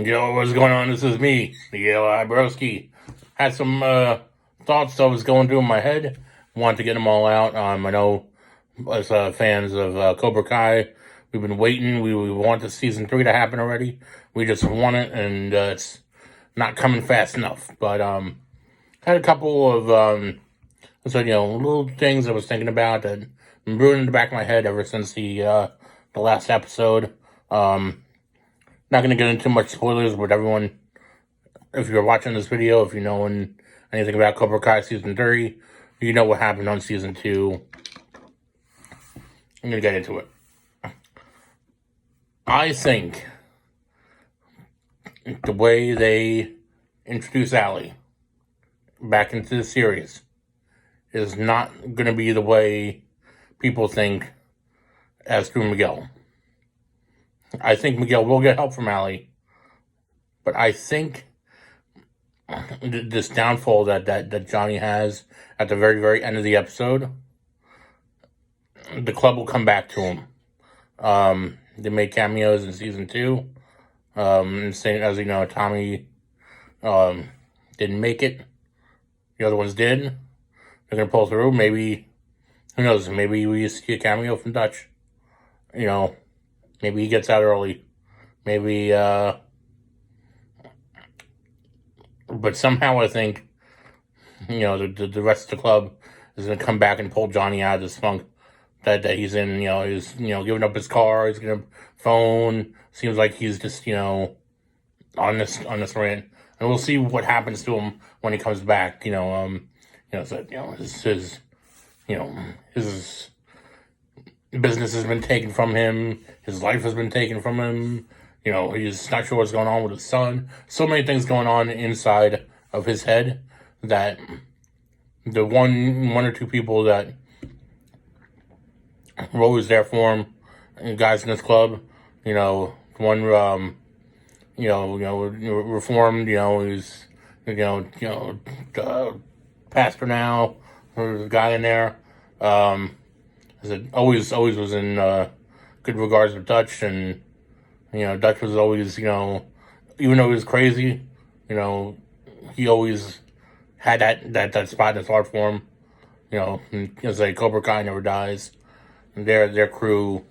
Yo, what's going on? This is me, the Broski. Had some thoughts that was going through my head. Want to get them all out. I know as fans of Cobra Kai, we've been waiting. We want the season 3 to happen already. We just want it, and it's not coming fast enough. But had a couple of little things I was thinking about that been brewing in the back of my head ever since the last episode. Not going to get into too much spoilers, but everyone, if you're watching this video, if you know anything about Cobra Kai Season 3, you know what happened on Season 2. I'm going to get into it. I think the way they introduce Ali back into the series is not going to be the way people think as through Miguel. I think Miguel will get help from Ali, but I think this downfall that Johnny has at the very, very end of the episode, the club will come back to him. They made cameos in Season 2. Same as, Tommy didn't make it. The other ones did. They're going to pull through. Maybe, who knows, maybe we see a cameo from Dutch. Maybe he gets out early. Maybe, but somehow I think, the rest of the club is going to come back and pull Johnny out of this funk that he's in. He's, giving up his car. He's going to phone. Seems like he's just, on this rant. And we'll see what happens to him when he comes back. His business has been taken from him. His life has been taken from him. He's not sure what's going on with his son. So many things going on inside of his head that the one or two people that were always there for him, guys in this club, one, reformed, he's, pastor now, there's a guy in there, always was in good regards with Dutch, and Dutch was always, even though he was crazy, he always had that spot in his heart for him. It's like Cobra Kai never dies. Their crew,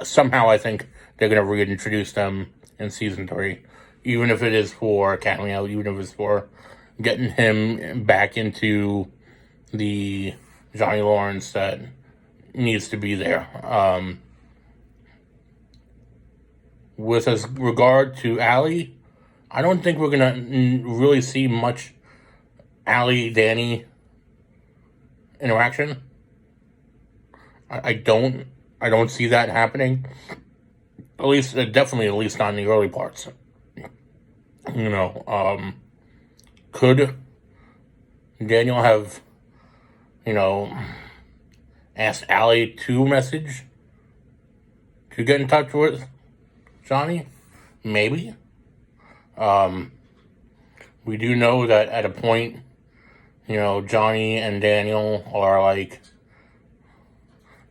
somehow I think they're gonna reintroduce them in Season 3, even if it is for a cameo, even if it's for getting him back into the Johnny Lawrence that needs to be there. With as regard to Ali, I don't think we're gonna really see much Ali-Danny interaction. I don't see that happening. At least, definitely, at least not in the early parts. Could Daniel have, asked Ali to message to get in touch with Johnny? Maybe. We do know that at a point, Johnny and Daniel are like,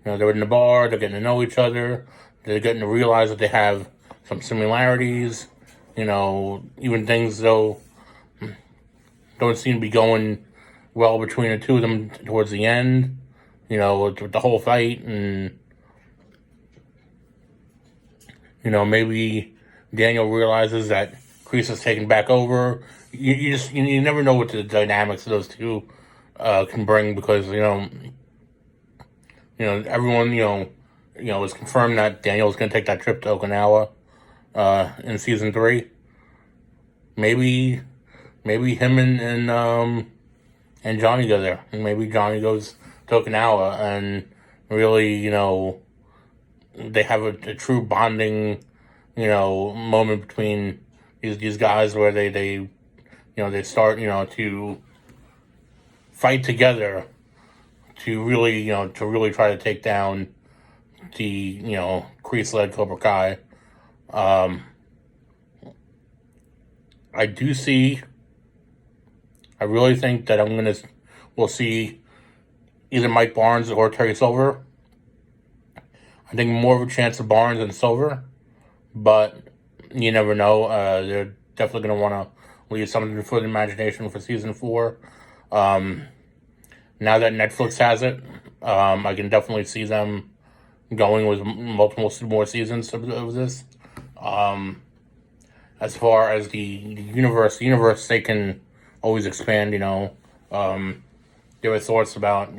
they're in the bar, they're getting to know each other, they're getting to realize that they have some similarities, even things though don't seem to be going well between the two of them towards the end, with the whole fight, and, maybe Daniel realizes that Kreese is taking back over. You never know what the dynamics of those two can bring, because, everyone, it's confirmed that Daniel's going to take that trip to Okinawa in Season 3. Maybe him and Johnny go there. Maybe Johnny goes to Okinawa and really, they have a true bonding, moment between these guys where they start, to fight together to really try to take down the, Kreese-led Cobra Kai. I really think that we'll see either Mike Barnes or Terry Silver. I think more of a chance of Barnes than Silver, but you never know. They're definitely going to want to leave something for the imagination for season 4. Now that Netflix has it, I can definitely see them going with multiple more seasons of this. As far as the universe, they can always expand. There were thoughts about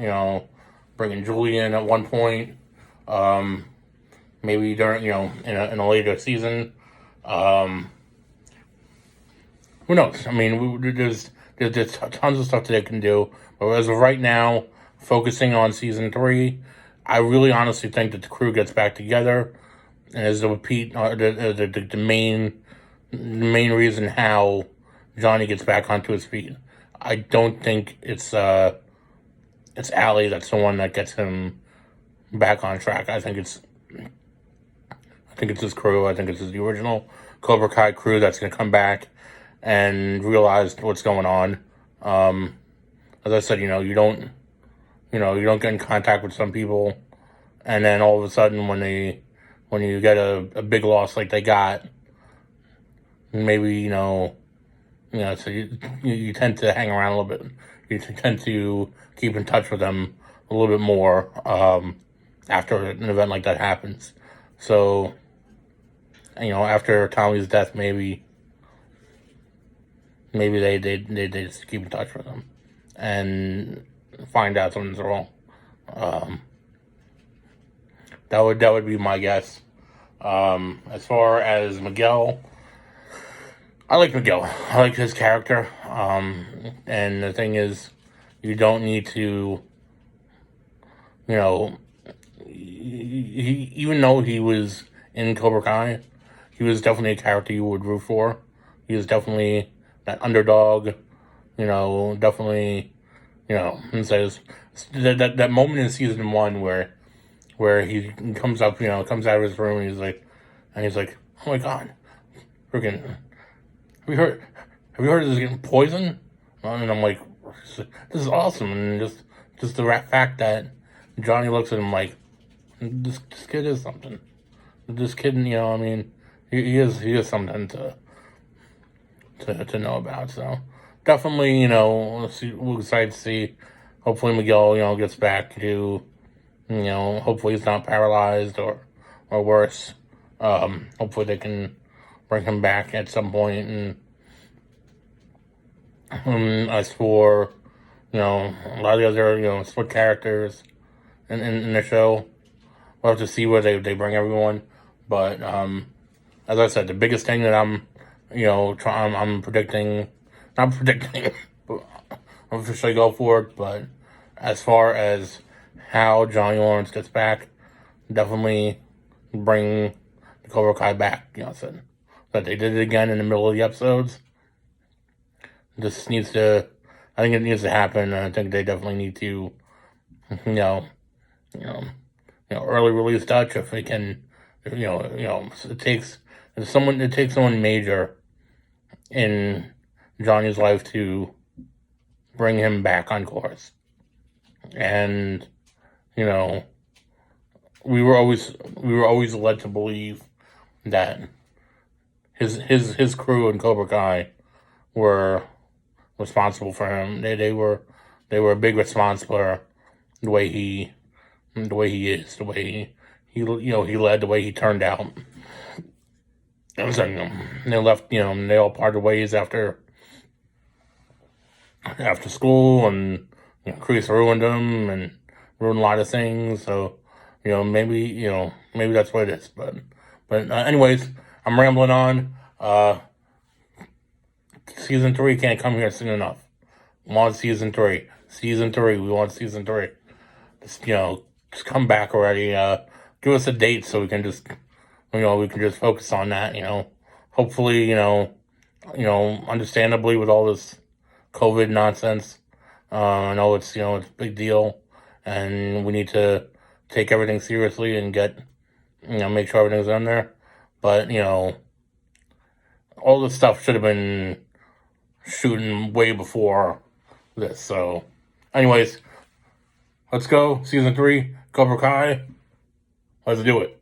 bringing Julian at one point, maybe during in a later season. Who knows? I mean, there's tons of stuff that they can do. But as of right now, focusing on season 3, I really honestly think that the crew gets back together, and is the repeat the main reason how Johnny gets back onto his feet. I don't think it's Allie that's the one that gets him back on track. I think it's his crew. I think it's the original Cobra Kai crew that's going to come back and realize what's going on. As I said, you don't get in contact with some people, and then all of a sudden when you get a big loss like they got, maybe so you tend to hang around a little bit. You tend to keep in touch with them a little bit more after an event like that happens. So after Tommy's death, maybe they just keep in touch with them and find out something's wrong. That would be my guess. As far as Miguel, I like Miguel. I like his character. And the thing is, you don't need to, even though he was in Cobra Kai, he was definitely a character you would root for. He was definitely that underdog, definitely, and says that moment in season 1 where he comes up, comes out of his room and he's like, oh my God, freaking, have you heard of this getting poison? And I'm like, this is awesome. And just the fact that Johnny looks at him like, this kid is something. This kid, he is something to know about. So definitely, we're excited to see. Hopefully Miguel, gets back to, hopefully he's not paralyzed or worse. Hopefully they can bring him back at some point. And as for, a lot of the other, split characters in the show, we'll have to see where they bring everyone. But as I said, the biggest thing that I'm predicting, not predicting, but I'm officially go for it. But as far as how Johnny Lawrence gets back, definitely bring the Cobra Kai back. So that they did it again in the middle of the episodes. This needs to, I think it needs to happen. I think they definitely need to, early release Dutch if they can, it takes someone major in Johnny's life to bring him back on course. And, we were always led to believe that his crew in Cobra Kai were responsible for him. They were a big responsible the way he is, the way he led, the way he turned out. And so, they left, they all parted ways after school, and Chris ruined them and ruined a lot of things. So, maybe that's what it is. But anyways, I'm rambling on. Season 3 can't come here soon enough. We want season 3. We want season 3. Just come back already. Give us a date so we can just focus on that. Hopefully, understandably with all this COVID nonsense. I know it's a big deal, and we need to take everything seriously and get, make sure everything's in there. But all this stuff should have been shooting way before this. So, anyways, let's go. Season 3, Cobra Kai. Let's do it.